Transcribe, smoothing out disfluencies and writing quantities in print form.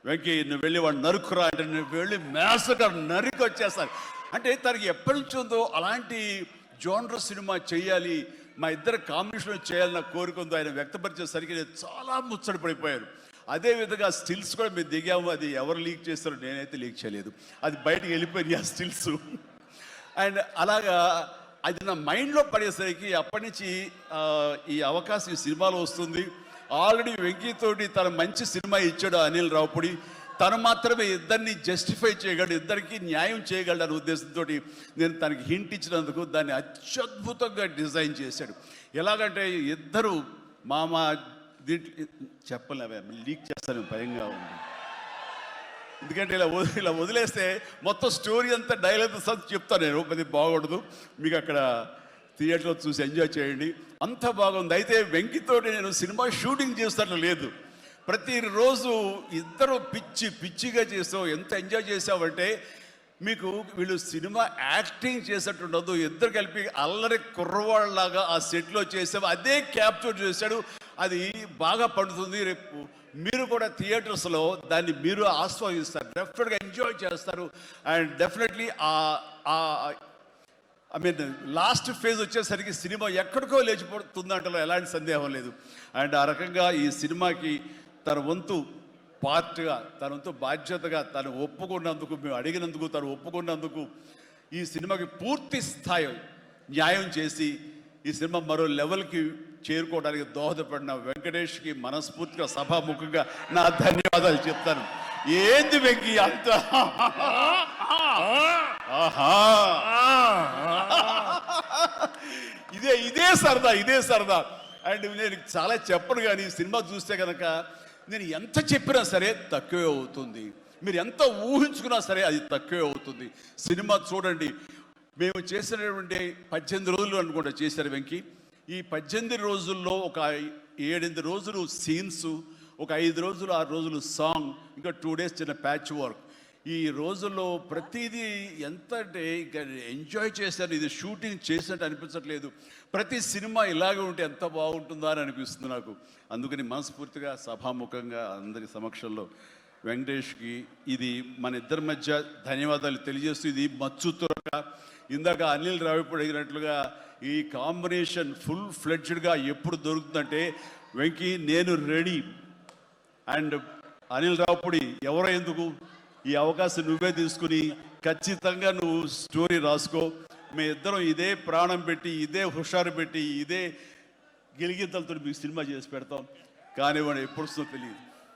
వెంకీ నువ్వు వెళ్ళి వాడు నరుకురా అంటే నువ్వు వెళ్ళి మేసగా నరికి వచ్చేస్తాను అంటే తనకి ఎప్పటి నుంచి ఉందో అలాంటి జోనర్ సినిమా చేయాలి, మా ఇద్దరు కాంబినేషన్ చేయాలన్న కోరిక ఉందో ఆయన వ్యక్తపరిచేసరికి నేను చాలా ముచ్చట పడిపోయాను. అదేవిధంగా స్టిల్స్ కూడా మేము దిగాము, అది ఎవరు లీక్ చేస్తారో నేనైతే లీక్ చేయలేదు, అది బయటకు వెళ్ళిపోయింది ఆ స్టిల్స్. అండ్ అలాగా అది నా మైండ్లో పడేసరికి అప్పటి నుంచి ఈ అవకాశం ఈ సినిమాలో వస్తుంది. ఆల్రెడీ వెంకీతోటి తన మంచి సినిమా ఇచ్చాడు అనిల్ రావుపూడి, తను మాత్రమే ఇద్దరిని జస్టిఫై చేయగలడు, ఇద్దరికి న్యాయం చేయగలడు అనే ఉద్దేశంతో నేను తనకి హింట్ ఇచ్చినందుకు దాన్ని అత్యద్భుతంగా డిజైన్ చేశాడు. ఎలాగంటే ఇద్దరు మామ దీంట్లో చెప్పలేవే లీక్ చేస్తాను భయంగా ఉంది, ఎందుకంటే ఇలా వదిలేస్తే మొత్తం స్టోరీ అంతా డైలాగ్ చెప్తాను నేను, అది బాగుండదు, మీకు అక్కడ థియేటర్లో చూసి ఎంజాయ్ చేయండి, అంత బాగుంది. అయితే వెంకితోటి నేను సినిమా షూటింగ్ చేస్తున్నట్లు లేదు, ప్రతిరోజు ఇద్దరు పిచ్చిగా చేసావు, ఎంత ఎంజాయ్ చేసావంటే మీకు వీళ్ళు సినిమా యాక్టింగ్ చేసేట్టు ఉండదు, ఇద్దరు కలిపి అల్లరి కుర్రవాళ్ళలాగా ఆ సెట్లో చేసావు, అదే క్యాప్చర్ చేశాడు, అది బాగా పండుతుంది. రేపు మీరు కూడా థియేటర్స్లో దాన్ని మీరు ఆస్వాదిస్తారు, డెఫినెట్గా ఎంజాయ్ చేస్తారు. And definitely I mean last phase వచ్చేసరికి సినిమా ఎక్కడికో లేచిపోతుందంటలో ఎలాంటి సందేహం లేదు. అండ్ ఆ రకంగా ఈ సినిమాకి తన వంతు పార్ట్గా, తన వంతు బాధ్యతగా తను ఒప్పుకున్నందుకు, మేము అడిగినందుకు తను ఒప్పుకున్నందుకు, ఈ సినిమాకి పూర్తి స్థాయి న్యాయం చేసి ఈ సినిమా మరో లెవెల్కి చేరుకోవడానికి దోహదపడిన వెంకటేష్కి మనస్ఫూర్తిగా సభాముఖంగా నా ధన్యవాదాలు చెప్తాను. ఏంది వెంకీ అంత ఇదే సరదా. అండ్ నేను చాలా చెప్పను, కానీ సినిమా చూస్తే కనుక నేను ఎంత చెప్పినా సరే తక్కువే అవుతుంది, మీరు ఎంత ఊహించుకున్నా సరే అది తక్కువే అవుతుంది. సినిమా చూడండి, మేము చేసినటువంటి 18 రోజులు అనుకుంటా చేశారు వెంకీ. ఈ 18 రోజుల్లో ఒక 7-8 రోజులు సీన్స్, ఒక 5 రోజులు 6 రోజులు సాంగ్, ఇంకా 2 days చిన్న ప్యాచ్ వర్క్. ఈ రోజుల్లో ప్రతిదీ ఎంత అంటే ఇంకా ఎంజాయ్ చేశాను, ఇది షూటింగ్ చేసినట్టు అనిపించట్లేదు. ప్రతి సినిమా ఇలాగే ఉంటే ఎంత బాగుంటుందా అని అనిపిస్తుంది నాకు. అందుకని మనస్ఫూర్తిగా సభాముఖంగా అందరి సమక్షంలో వెంకటేష్కి ఇది మన ఇద్దరి మధ్య ధన్యవాదాలు తెలియజేస్తూ, ఇది మచ్చుతురక ఇందాక అనిల్ రావిపూడి అడిగినట్లుగా ఈ కాంబినేషన్ ఫుల్ ఫ్లెడ్జ్డ్గా ఎప్పుడు దొరుకుతుందంటే వెంకీ నేను రెడీ. అండ్ అనిల్ రావిపూడి ఎవరో ఎందుకు, ఈ అవకాశం నువ్వే తీసుకుని ఖచ్చితంగా నువ్వు స్టోరీ రాసుకో, మీ ఇద్దరం ఇదే ప్రాణం పెట్టి, ఇదే హుషారు పెట్టి, ఇదే గిలిగింతలతో మీకు సినిమా చేసి పెడతాం. కానివ్వండి, ఎప్పుడు వస్తుందో తెలియదు.